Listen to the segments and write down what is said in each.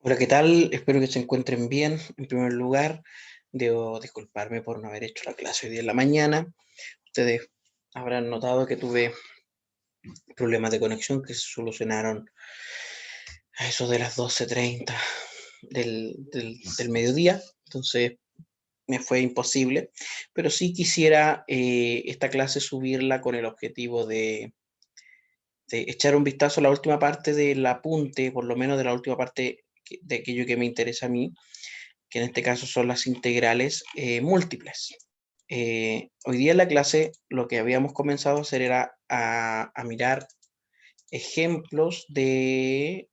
Hola, ¿qué tal? Espero que se encuentren bien. En primer lugar, debo disculparme por no haber hecho la clase hoy día en la mañana. Ustedes habrán notado que tuve problemas de conexión que se solucionaron a eso de las 12:30 del mediodía. Entonces me fue imposible. Pero sí quisiera esta clase subirla con el objetivo de echar un vistazo a la última parte del apunte, por lo menos de la última parte de aquello que me interesa a mí, que en este caso son las integrales múltiples. Hoy día en la clase lo que habíamos comenzado a hacer era a mirar ejemplos de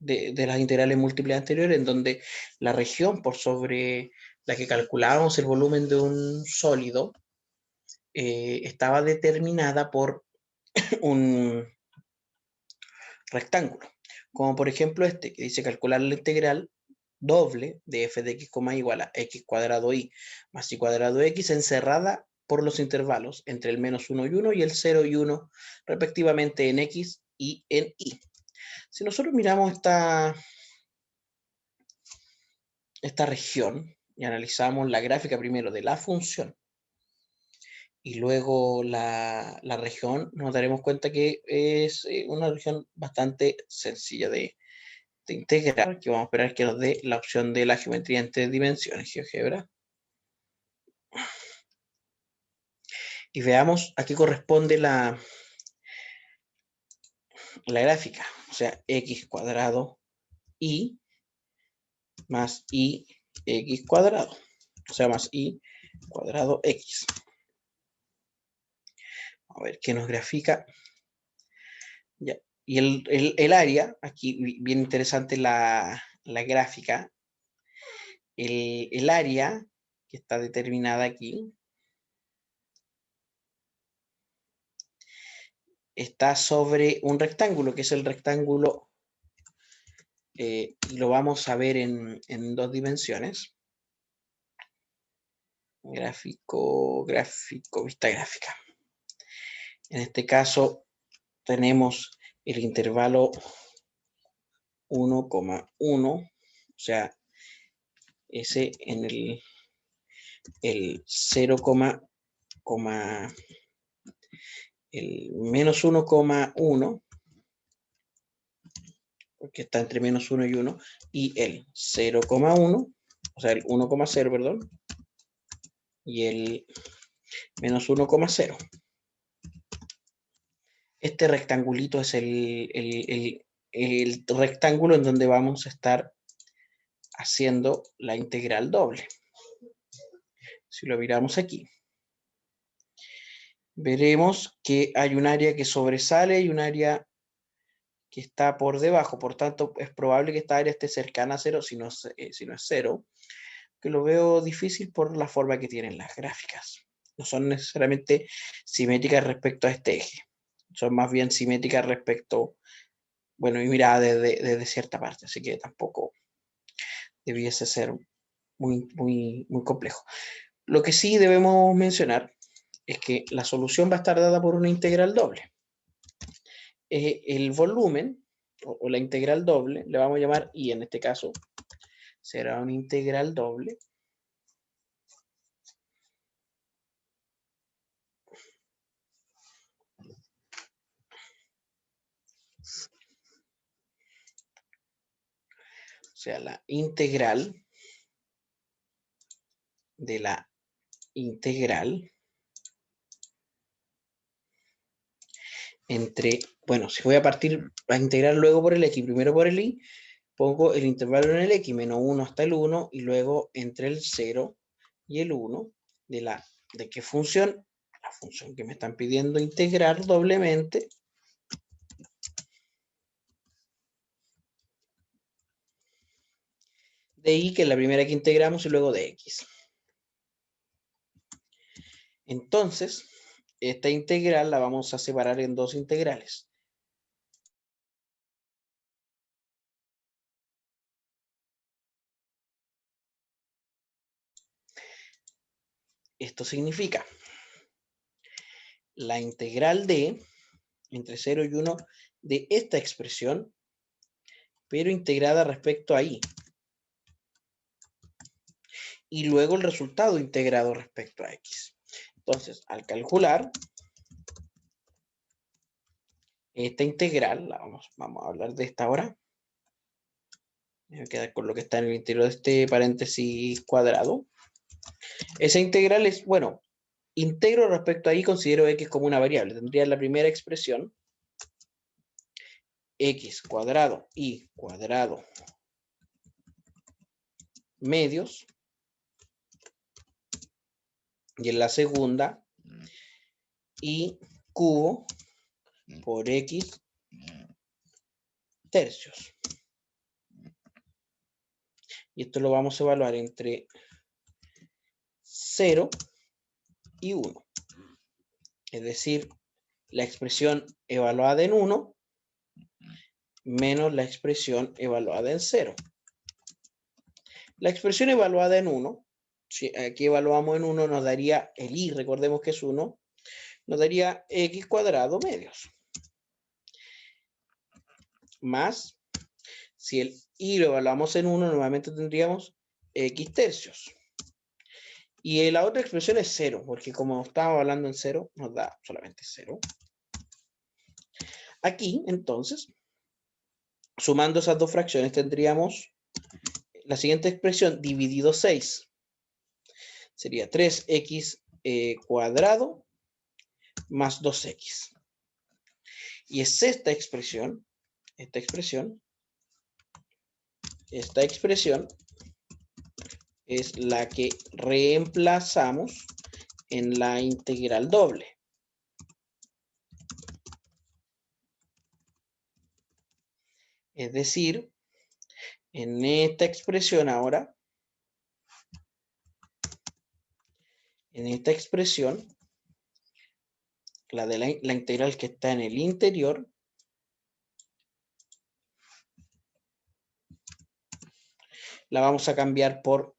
las integrales múltiples anteriores, en donde la región por sobre la que calculábamos el volumen de un sólido estaba determinada por un rectángulo, como por ejemplo este, que dice calcular la integral doble de f de x, igual a x cuadrado y más y cuadrado x encerrada por los intervalos entre el -1 y 1 y el 0 y 1 respectivamente en x y en y. Si nosotros miramos esta región y analizamos la gráfica primero de la función y luego la región, nos daremos cuenta que es una región bastante sencilla de integrar, que vamos a esperar que nos dé la opción de la geometría en 3 dimensiones, GeoGebra. Y veamos a qué corresponde la gráfica, o sea, x cuadrado y más y x cuadrado, o sea, más y cuadrado x. A ver qué nos grafica. Ya. Y el área, aquí bien interesante la gráfica, el área que está determinada aquí está sobre un rectángulo, que es el rectángulo, y lo vamos a ver en 2 dimensiones. Gráfico, vista gráfica. En este caso tenemos el intervalo 1,1, o sea, ese en el 0, el -1,1, porque está entre -1 y 1, y el 0,1, o sea, el 1,0, perdón, y el -1,0. Este rectangulito es el rectángulo en donde vamos a estar haciendo la integral doble. Si lo miramos aquí, veremos que hay un área que sobresale y un área que está por debajo. Por tanto, es probable que esta área esté cercana a cero, si no es cero, que lo veo difícil por la forma que tienen las gráficas. No son necesariamente simétricas respecto a este eje. Son más bien simétricas respecto, bueno, y mirada desde cierta parte, así que tampoco debiese ser muy complejo. Lo que sí debemos mencionar es que la solución va a estar dada por una integral doble. El volumen, o la integral doble, le vamos a llamar y, en este caso será una integral doble o sea, la integral de la integral entre, bueno, si voy a partir a integrar luego por el x, primero por el y, pongo el intervalo en el x, menos 1 hasta el 1, y luego entre el 0 y el 1, ¿de qué función? La función que me están pidiendo integrar doblemente, de y, que es la primera que integramos, y luego de x. Entonces, esta integral la vamos a separar en dos integrales. Esto significa la integral de entre 0 y 1 de esta expresión pero integrada respecto a y. Y luego el resultado integrado respecto a x. Entonces, al calcular esta integral, vamos a hablar de esta ahora. Me voy a quedar con lo que está en el interior de este paréntesis cuadrado. Esa integral es, bueno, integro respecto a y, considero x como una variable. Tendría la primera expresión, x cuadrado y cuadrado medios. Y en la segunda, y cubo por x tercios. Y esto lo vamos a evaluar entre 0 y 1. Es decir, la expresión evaluada en 1 menos la expresión evaluada en 0. La expresión evaluada en 1, si aquí evaluamos en 1, nos daría el y, recordemos que es 1, nos daría x cuadrado medios. Más, si el y lo evaluamos en 1, nuevamente tendríamos x tercios. Y la otra expresión es 0, porque como estábamos hablando en 0, nos da solamente 0. Aquí, entonces, sumando esas dos fracciones, tendríamos la siguiente expresión dividido 6. Sería 3x cuadrado más 2x. Y es esta expresión es la que reemplazamos en la integral doble. Es decir, en esta expresión ahora, la de la integral que está en el interior, la vamos a cambiar por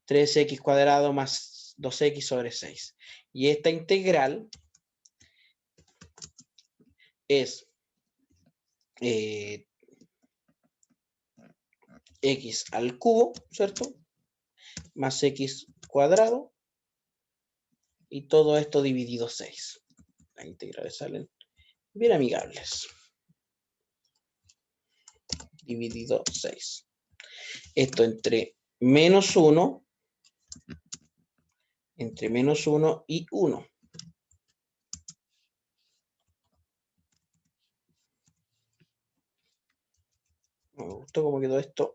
3x cuadrado más 2x sobre 6. Y esta integral es x al cubo, ¿cierto? Más x cuadrado. Y todo esto dividido 6. Las integrales salen bien amigables. Dividido 6. Esto entre menos 1 y 1. Me gustó cómo quedó esto.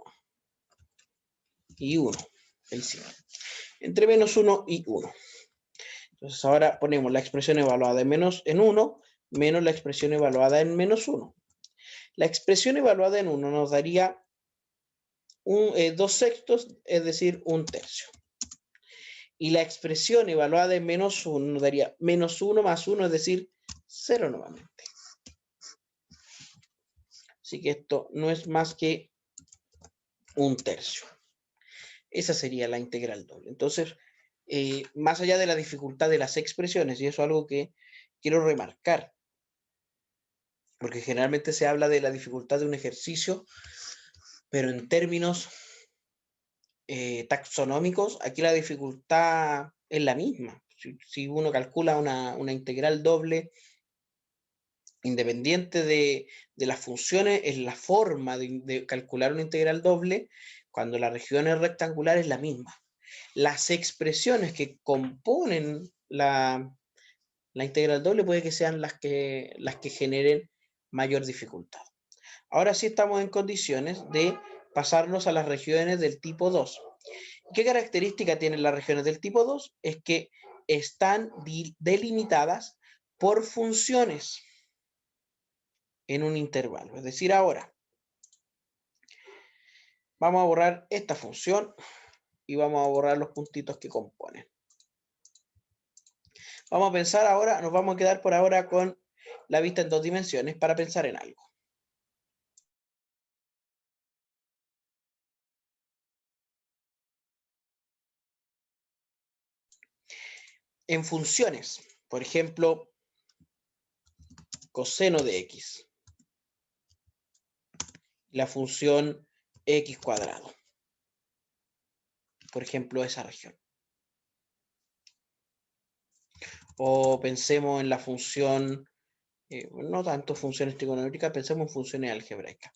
Y 1. El 100. Entre menos 1 y 1. Entonces ahora ponemos la expresión evaluada en 1 menos la expresión evaluada en menos 1. La expresión evaluada en 1 nos daría 2 sextos, es decir, 1 tercio. Y la expresión evaluada en menos 1 nos daría menos 1 más 1, es decir, 0 nuevamente. Así que esto no es más que 1 tercio. Esa sería la integral doble. Entonces, más allá de la dificultad de las expresiones, y eso es algo que quiero remarcar, porque generalmente se habla de la dificultad de un ejercicio, pero en términos taxonómicos, aquí la dificultad es la misma. Si uno calcula una integral doble, independiente de las funciones, es la forma de calcular una integral doble, cuando la región es rectangular, es la misma. Las expresiones que componen la integral doble puede que sean las que generen mayor dificultad. Ahora sí estamos en condiciones de pasarnos a las regiones del tipo 2. ¿Qué característica tienen las regiones del tipo 2? Es que están delimitadas por funciones en un intervalo. Es decir, ahora vamos a borrar esta función y vamos a borrar los puntitos que componen. Vamos a pensar ahora, nos vamos a quedar por ahora con la vista en 2 dimensiones para pensar en algo. En funciones, por ejemplo, coseno de x la función x cuadrado. Por ejemplo, esa región. O pensemos en la función, no tanto funciones trigonométricas, pensemos en funciones algebraicas.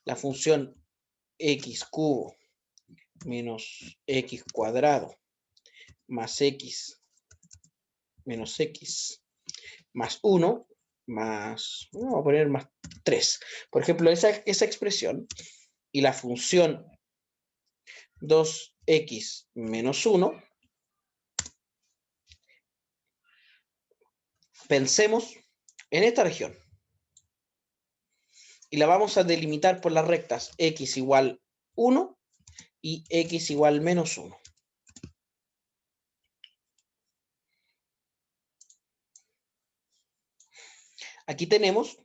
La función x cubo menos x cuadrado más x menos x más 1 más, vamos a poner más 3. Por ejemplo, esa expresión y la función 2x menos 1, pensemos en esta región y la vamos a delimitar por las rectas x igual 1 y x igual menos 1. Aquí tenemos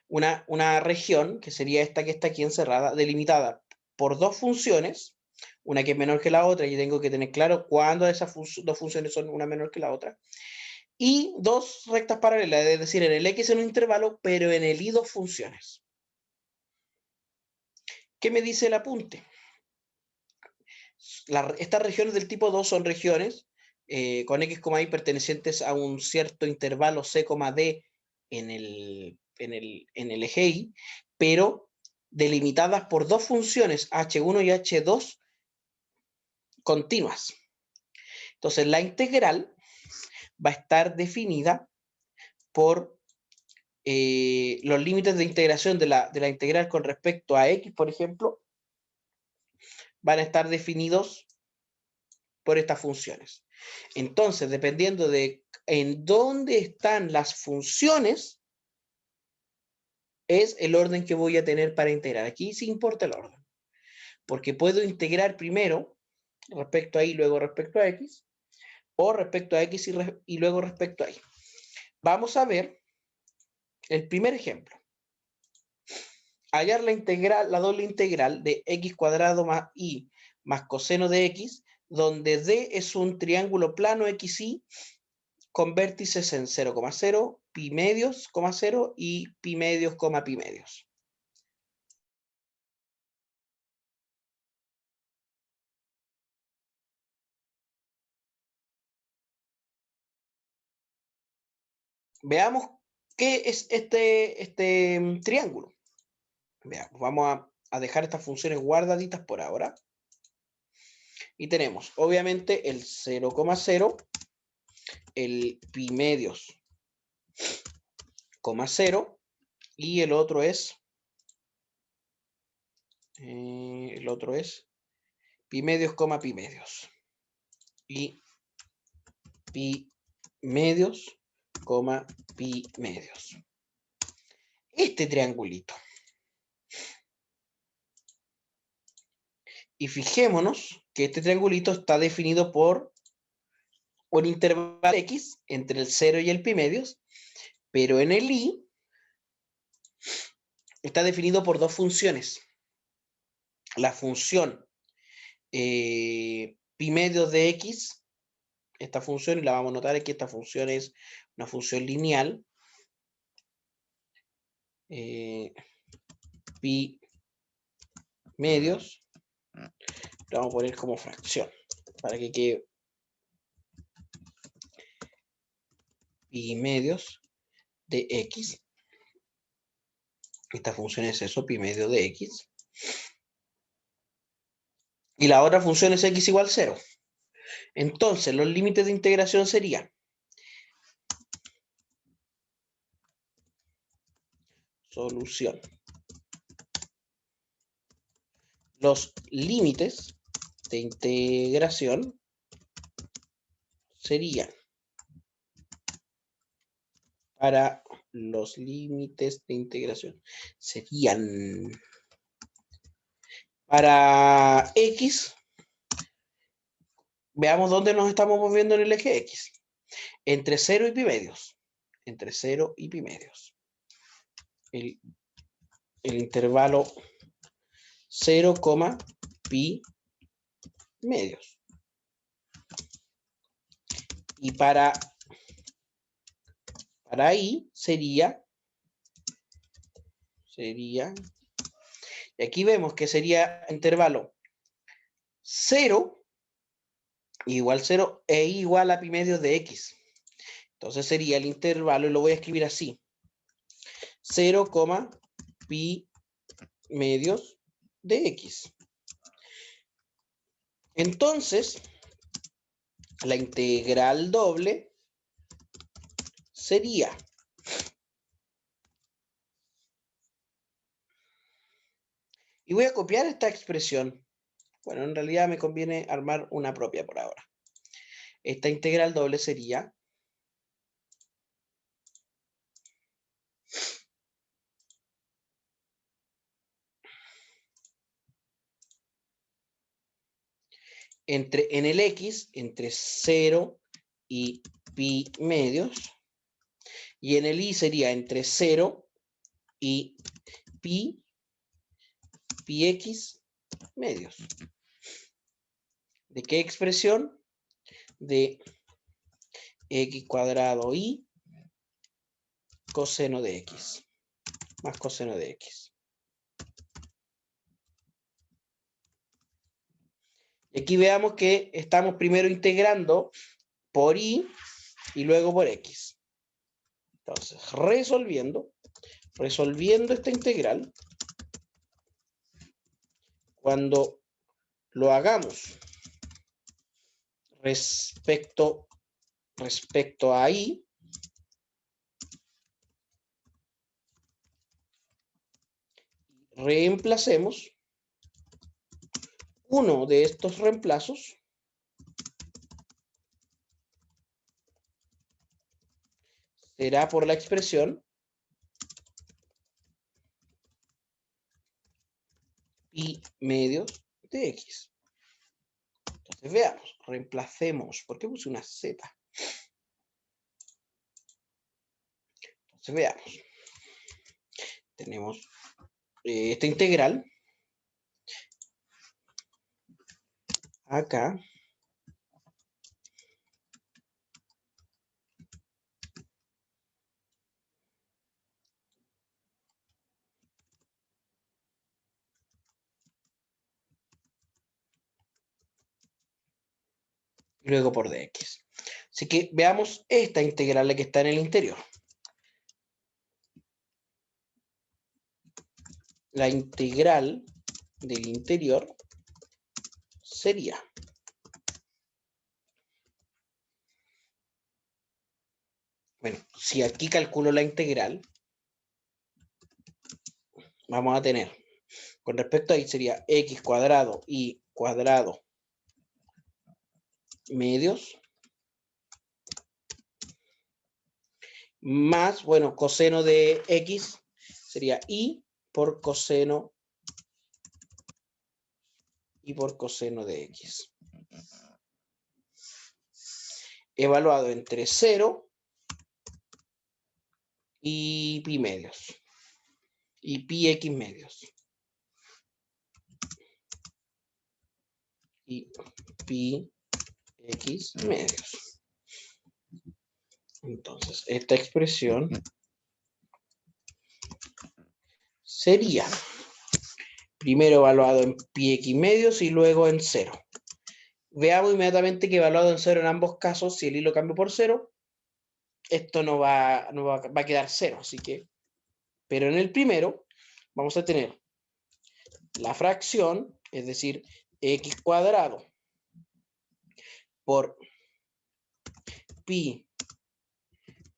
una región, que sería esta que está aquí encerrada, delimitada por dos funciones, una que es menor que la otra, y tengo que tener claro cuándo esas dos funciones son una menor que la otra, y dos rectas paralelas, es decir, en el x en un intervalo, pero en el y dos funciones. ¿Qué me dice el apunte? Estas regiones del tipo 2 son regiones con x, y pertenecientes a un cierto intervalo c, d en el eje y, pero delimitadas por dos funciones h1 y h2 continuas. Entonces la integral va a estar definida por los límites de integración de la integral con respecto a x, por ejemplo, van a estar definidos por estas funciones. Entonces, dependiendo de en dónde están las funciones, es el orden que voy a tener para integrar. Aquí sí importa el orden, porque puedo integrar primero respecto a y, luego respecto a x, o respecto a x y luego respecto a y. Vamos a ver el primer ejemplo. Hallar la integral, la doble integral de x cuadrado más y más coseno de x, donde D es un triángulo plano XY con vértices en 0,0, pi medios, 0 y pi medios, pi medios. Veamos qué es este triángulo. Veamos, vamos a dejar estas funciones guardaditas por ahora. Y tenemos, obviamente, el 0,0, el pi medios, 0, y el otro es pi medios, pi medios. Y pi medios, pi medios. Este triangulito. Y fijémonos que este triangulito está definido por un intervalo x entre el 0 y el pi medios, pero en el y está definido por dos funciones. La función pi medios de x, esta función, y la vamos a notar aquí, esta función es una función lineal, pi medios, lo vamos a poner como fracción, para que quede pi medios de x. Esta función es eso, pi medio de x. Y la otra función es x igual 0. Entonces, los límites de integración serían solución. Los límites de integración serían para los límites de integración serían para x, veamos dónde nos estamos moviendo en el eje x, entre 0 y pi medios, entre 0 y pi medios, el intervalo 0, pi medios, y para i sería Y aquí vemos que sería intervalo 0 igual 0 e igual a pi medios de x. Entonces sería el intervalo, y lo voy a escribir así. 0, pi medios de x. Entonces, la integral doble sería y voy a copiar esta expresión. Bueno, en realidad me conviene armar una propia por ahora. Esta integral doble sería en el x, entre 0 y pi medios, y en el y sería entre 0 y pi x medios. ¿De qué expresión? De x cuadrado y coseno de x, más coseno de x. Y aquí veamos que estamos primero integrando por y luego por x. Entonces, resolviendo esta integral, cuando lo hagamos respecto a y, reemplacemos uno de estos reemplazos será por la expresión pi medios de x. Entonces veamos, reemplacemos. ¿Por qué puse una z? Entonces veamos. Tenemos esta integral acá. Y luego por dx. Así que veamos esta integral, la que está en el interior. La integral del interior sería bueno, si aquí calculo la integral, vamos a tener, con respecto a ahí sería x cuadrado y cuadrado medios, más, bueno, coseno de x sería y por coseno de x. Evaluado entre 0 y pi medios. Y pi x medios. Y pi x medios. Entonces, esta expresión sería primero evaluado en pi x medios y luego en 0. Veamos inmediatamente que evaluado en 0 en ambos casos, si el y lo cambio por 0, esto no va a quedar 0, así que, pero en el primero vamos a tener la fracción, es decir, x cuadrado por pi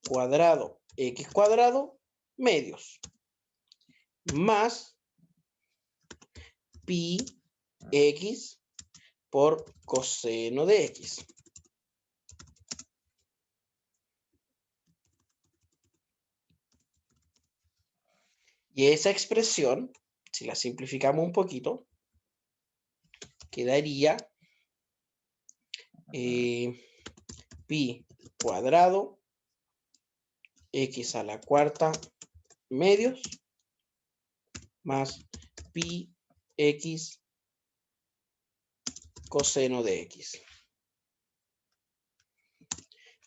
cuadrado x cuadrado medios más pi x por coseno de x. Y esa expresión, si la simplificamos un poquito, quedaría pi cuadrado x a la cuarta medios más pi x coseno de x.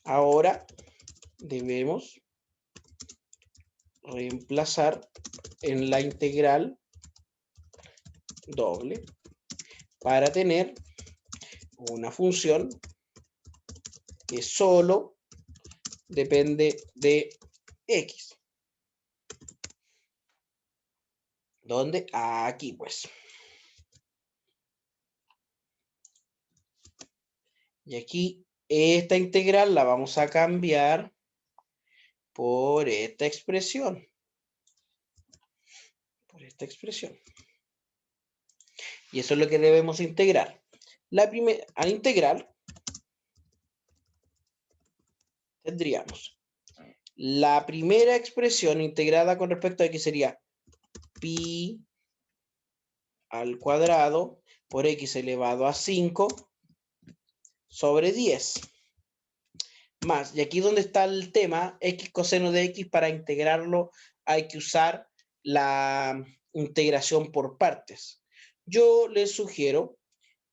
Ahora debemos reemplazar en la integral doble para tener una función que solo depende de x. ¿Dónde? Aquí, pues. Y aquí esta integral la vamos a cambiar por esta expresión. Por esta expresión. Y eso es lo que debemos integrar. Al integrar, tendríamos la primera expresión integrada con respecto a x sería pi al cuadrado por x elevado a 5 sobre 10. Más, y aquí donde está el tema, x coseno de x, para integrarlo hay que usar la integración por partes. Yo les sugiero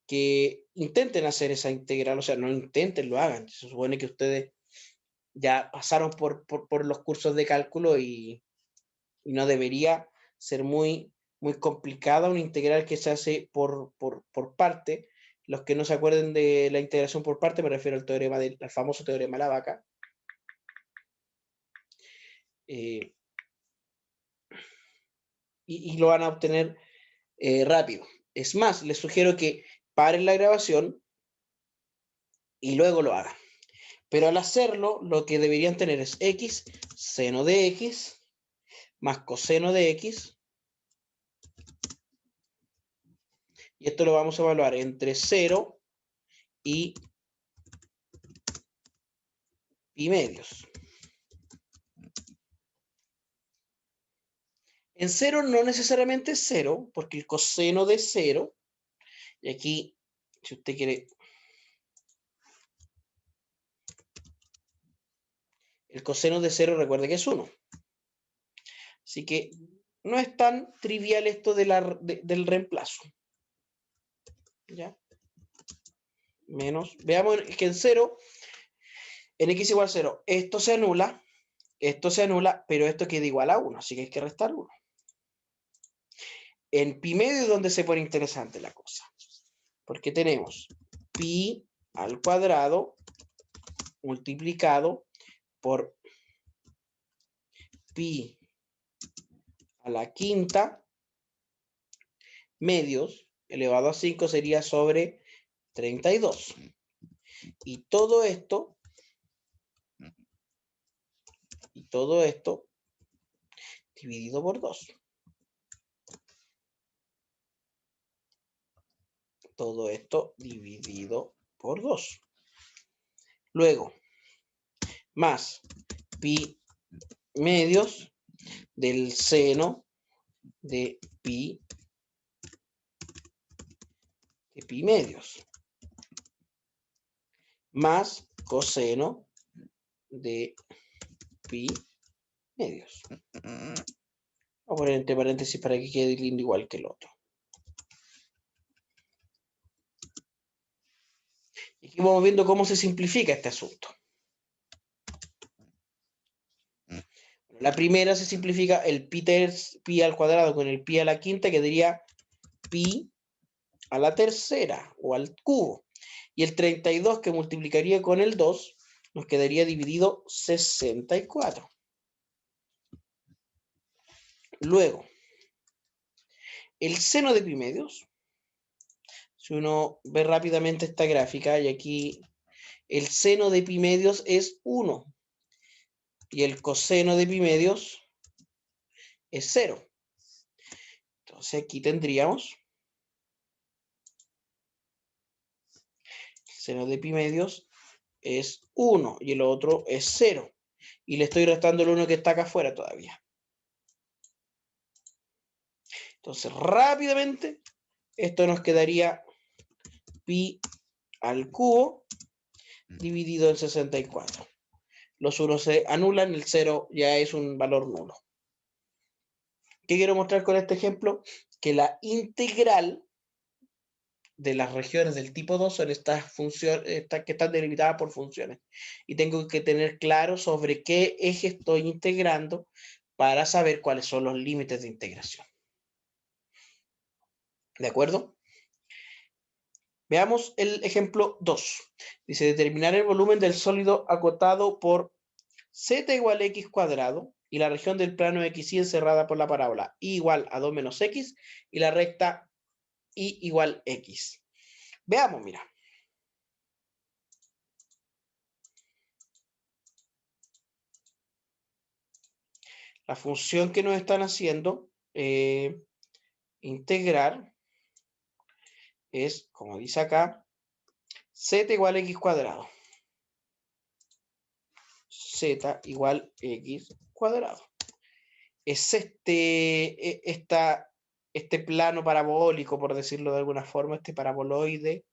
que intenten hacer esa integral, o sea, no intenten, lo hagan. Se supone que ustedes ya pasaron por los cursos de cálculo y no debería ser muy complicada una integral que se hace por parte. Los que no se acuerden de la integración por parte, me refiero al teorema al famoso teorema de la vaca. Y lo van a obtener rápido. Es más, les sugiero que paren la grabación y luego lo hagan. Pero al hacerlo, lo que deberían tener es x seno de x más coseno de x. Y esto lo vamos a evaluar entre 0 y pi medios. En 0 no necesariamente 0, porque el coseno de 0, y aquí, si usted quiere, el coseno de 0, recuerde que es 1. Así que no es tan trivial esto del reemplazo. ¿Ya? Menos, veamos que en 0, en x igual a 0, esto se anula, pero esto queda igual a 1, así que hay que restar 1. En pi medio es donde se pone interesante la cosa, porque tenemos pi al cuadrado multiplicado por pi a la quinta medios elevado a 5 sería sobre 32. Y todo esto dividido por 2. Todo esto dividido por 2. Luego, más pi medios del seno de pi medios, más coseno de pi medios. Vamos a poner entre paréntesis para que quede lindo igual que el otro. Y aquí vamos viendo cómo se simplifica este asunto. La primera se simplifica el pi al cuadrado con el pi a la quinta, quedaría pi a la tercera o al cubo. Y el 32 que multiplicaría con el 2 nos quedaría dividido 64. Luego, el seno de pi medios, si uno ve rápidamente esta gráfica, y aquí el seno de pi medios es 1 y el coseno de pi medios es 0. Entonces aquí tendríamos el seno de pi medios es 1 y el otro es 0. Y le estoy restando el 1 que está acá afuera todavía. Entonces, rápidamente, esto nos quedaría pi al cubo dividido en 64. Los 1 se anulan, el 0 ya es un valor nulo. ¿Qué quiero mostrar con este ejemplo? Que la integral de las regiones del tipo 2 son estas funciones que están delimitadas por funciones. Y tengo que tener claro sobre qué eje estoy integrando para saber cuáles son los límites de integración. ¿De acuerdo? Veamos el ejemplo 2. Dice, determinar el volumen del sólido acotado por z igual a x cuadrado y la región del plano XY encerrada por la parábola y igual a 2 menos x y la recta y igual x. Veamos, mira. La función que nos están haciendo integrar es, como dice acá, z igual a x cuadrado. Z igual x cuadrado. Es este plano parabólico, por decirlo de alguna forma, este paraboloide,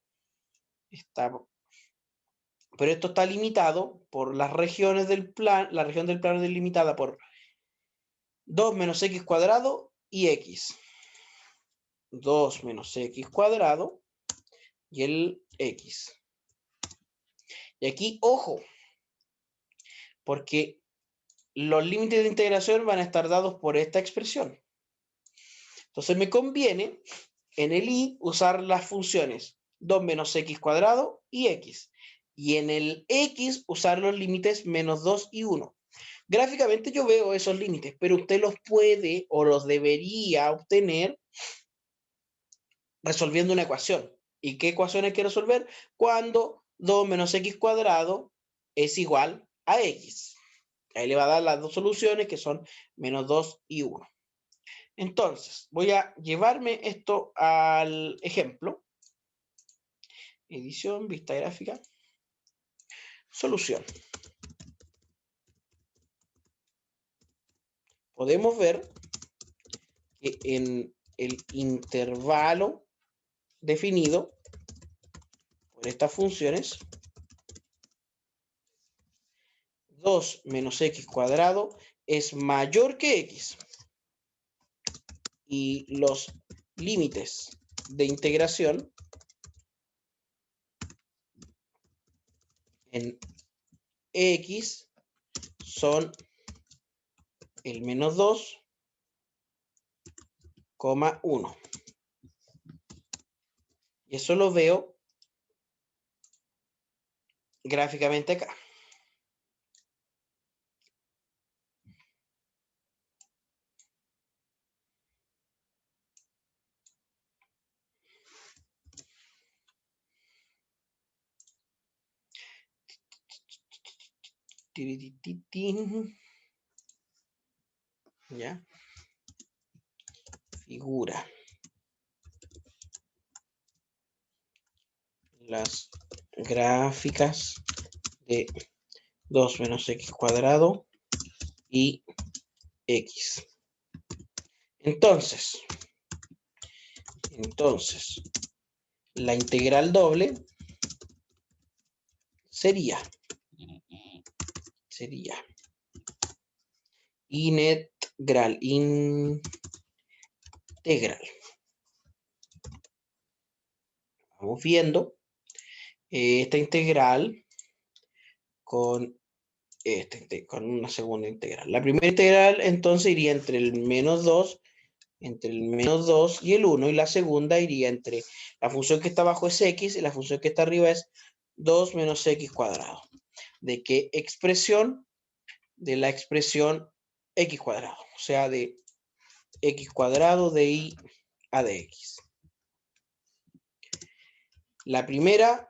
pero esto está limitado por las regiones del plano, la región del plano es delimitada por 2 menos x cuadrado y x. 2 menos x cuadrado y el x. Y aquí, ojo, porque los límites de integración van a estar dados por esta expresión. Entonces me conviene en el y usar las funciones 2 menos x cuadrado y x. Y en el x usar los límites menos 2 y 1. Gráficamente yo veo esos límites, pero usted los puede o los debería obtener resolviendo una ecuación. ¿Y qué ecuación hay que resolver? Cuando 2 menos x cuadrado es igual a x. Ahí le va a dar las dos soluciones que son menos 2 y 1. Entonces, voy a llevarme esto al ejemplo. Edición, vista gráfica. Solución. Podemos ver que en el intervalo definido por estas funciones, 2 menos x cuadrado es mayor que x. Y los límites de integración en x son el menos 2, 1. Y eso lo veo gráficamente acá. ¿Ya? Figura. Las gráficas de 2 menos x cuadrado y x. Entonces, la integral doble sería integral. Vamos viendo esta integral con una segunda integral. La primera integral entonces iría entre el menos 2 y el 1, y la segunda iría entre la función que está abajo es x y la función que está arriba es 2 menos x cuadrado. ¿De qué expresión? De la expresión x cuadrado, o sea, de x cuadrado de y a de x. La primera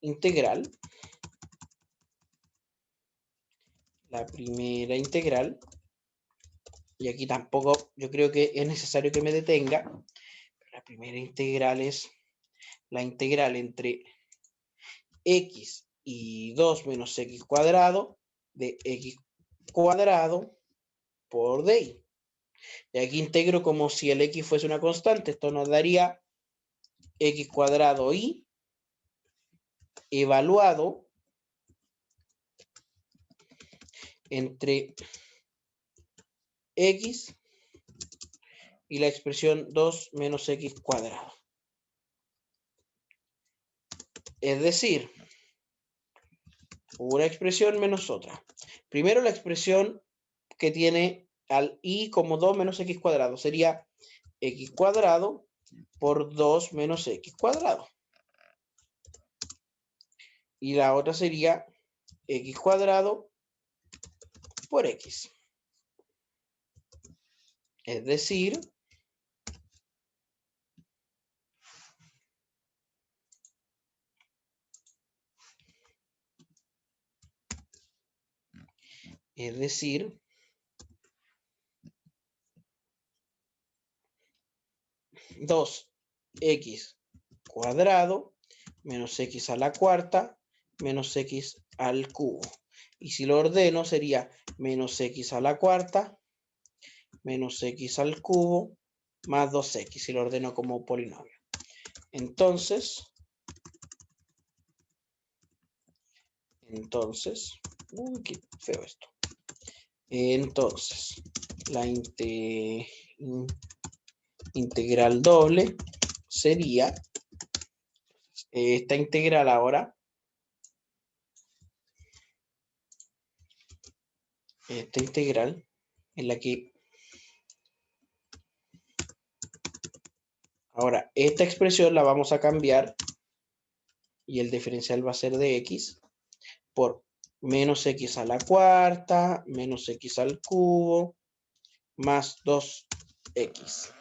integral, y aquí tampoco yo creo que es necesario que me detenga, la primera integral es la integral entre x y 2 menos x cuadrado de x cuadrado por dy. Y aquí integro como si el x fuese una constante. Esto nos daría x cuadrado y evaluado entre x y la expresión 2 menos x cuadrado. Es decir, una expresión menos otra. Primero la expresión que tiene al y como 2 menos x cuadrado sería x cuadrado por 2 menos x cuadrado. Y la otra sería x cuadrado por x. Es decir, es decir, 2x cuadrado menos x a la cuarta menos x al cubo. Y si lo ordeno sería menos x a la cuarta menos x al cubo más 2x, si lo ordeno como polinomio. Entonces, uy, qué feo esto. Entonces, la integral doble sería esta integral ahora, esta integral en la que ahora esta expresión la vamos a cambiar y el diferencial va a ser de x por menos x a la cuarta menos x al cubo más 2x.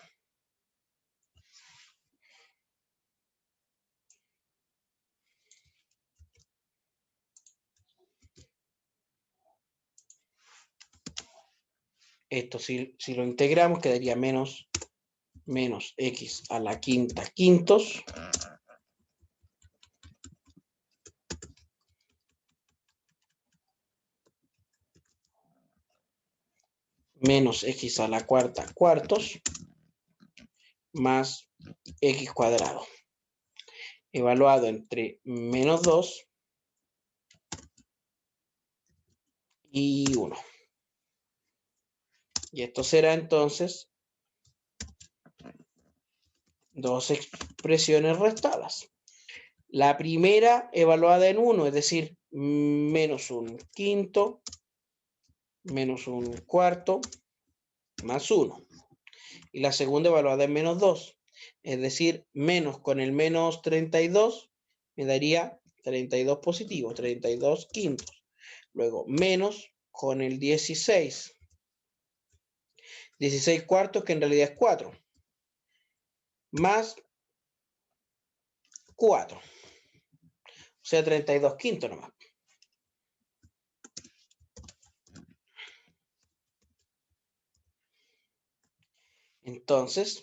Esto si lo integramos quedaría menos x a la quinta quintos menos x a la cuarta cuartos más x cuadrado evaluado entre menos 2 y 1. Y esto será entonces dos expresiones restadas. La primera evaluada en 1, es decir, menos un quinto, menos un cuarto, más 1. Y la segunda evaluada en menos 2, es decir, menos con el menos 32 me daría 32 positivo, 32 quintos. Luego, menos con el 16 cuartos, que en realidad es 4, más 4, o sea, 32 quintos nomás. Entonces,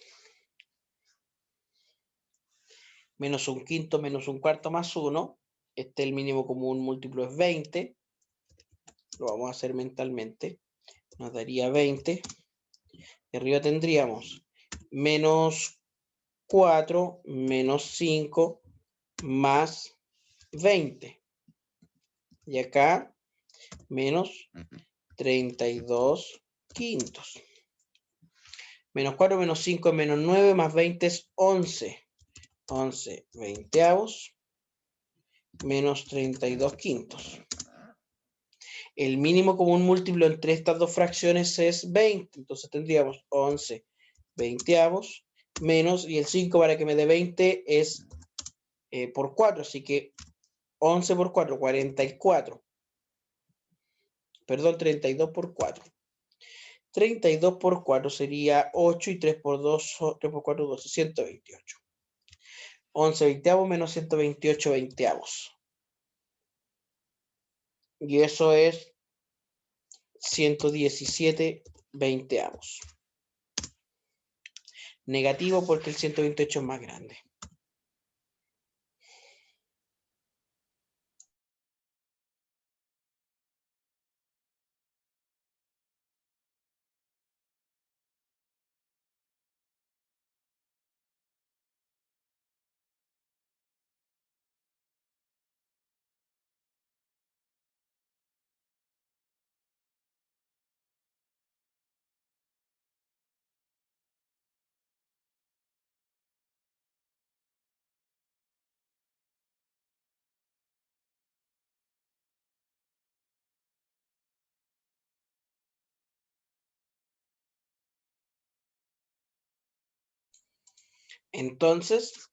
menos un quinto menos un cuarto más 1, el mínimo común múltiplo es 20, lo vamos a hacer mentalmente, nos daría 20, y arriba tendríamos menos 4 menos 5 más 20, y acá menos 32 quintos. Menos 4 menos 5 es menos 9, más 20 es 11. 11 veinteavos menos 32 quintos. El mínimo común múltiplo entre estas dos fracciones es 20. Entonces tendríamos 11 veinteavos menos, y el 5 para que me dé 20 es por 4. Así que 11 por 4, 44. Perdón, 32 por 4. 32 por 4 sería 8 y 3 por 2, 3 por 4, 12, 128. 11 veinteavos menos 128 veinteavos. Y eso es 117 veinteavos. Negativo porque el 128 es más grande. Entonces,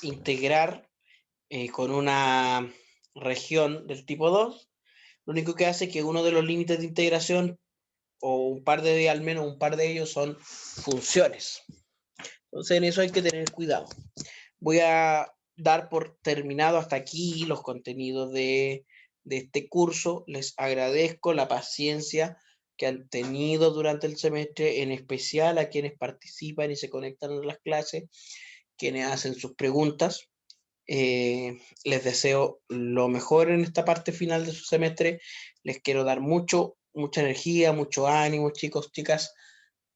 integrar con una región del tipo 2, lo único que hace es que uno de los límites de integración, o al menos un par de ellos, son funciones. Entonces, en eso hay que tener cuidado. Voy a dar por terminado hasta aquí los contenidos de este curso. Les agradezco la paciencia que han tenido durante el semestre, en especial a quienes participan y se conectan a las clases, quienes hacen sus preguntas. Les deseo lo mejor en esta parte final de su semestre. Les quiero dar mucha energía, mucho ánimo, chicos, chicas,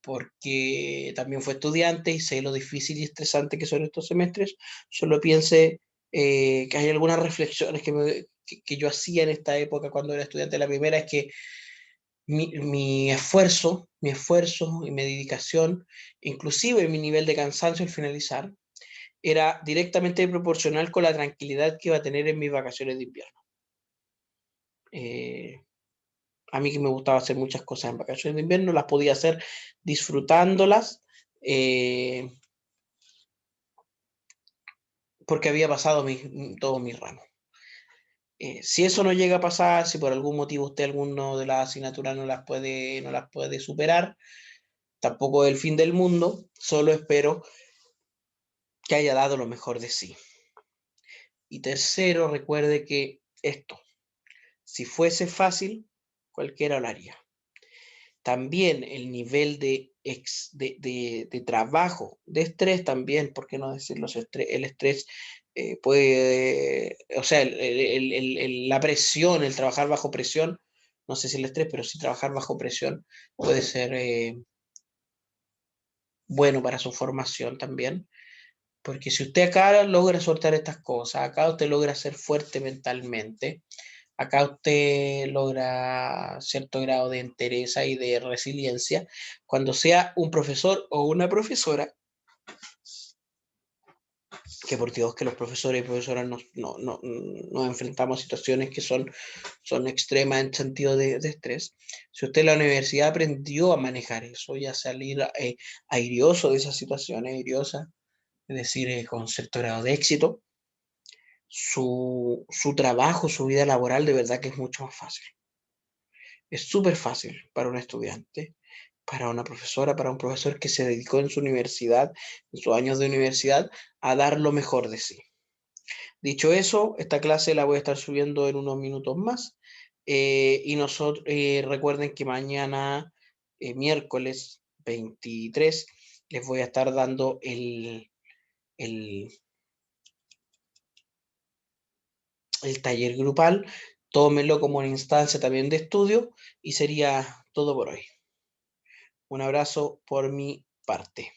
porque también fue estudiante y sé lo difícil y estresante que son estos semestres. Solo piense que hay algunas reflexiones que yo hacía en esta época cuando era estudiante. La primera es que mi esfuerzo y mi dedicación, inclusive mi nivel de cansancio al finalizar, era directamente proporcional con la tranquilidad que iba a tener en mis vacaciones de invierno. A mí que me gustaba hacer muchas cosas en vacaciones de invierno, las podía hacer disfrutándolas, porque había pasado todos mis ramos. Si eso no llega a pasar, si por algún motivo usted alguno de las asignaturas no las puede superar, tampoco es el fin del mundo, solo espero que haya dado lo mejor de sí. Y tercero, recuerde que si fuese fácil, cualquiera lo haría. También el nivel de trabajo, de estrés también, ¿por qué no decir el estrés? O sea, la presión, el trabajar bajo presión, no sé si el estrés, pero sí trabajar bajo presión puede ser bueno para su formación también. Porque si usted acá logra soltar estas cosas, acá usted logra ser fuerte mentalmente, acá usted logra cierto grado de entereza y de resiliencia, cuando sea un profesor o una profesora, que por Dios que los profesores y profesoras nos enfrentamos a situaciones que son extremas en sentido de estrés. Si usted en la universidad aprendió a manejar eso y a salir airioso de esas situaciones, airiosas, es decir, con cierto grado de éxito, su trabajo, su vida laboral, de verdad que es mucho más fácil. Es súper fácil para un estudiante, para una profesora, para un profesor que se dedicó en su universidad, en sus años de universidad, a dar lo mejor de sí. Dicho eso, esta clase la voy a estar subiendo en unos minutos más. Y nosotros recuerden que mañana, miércoles 23, les voy a estar dando el taller grupal. Tómenlo como una instancia también de estudio y sería todo por hoy. Un abrazo por mi parte.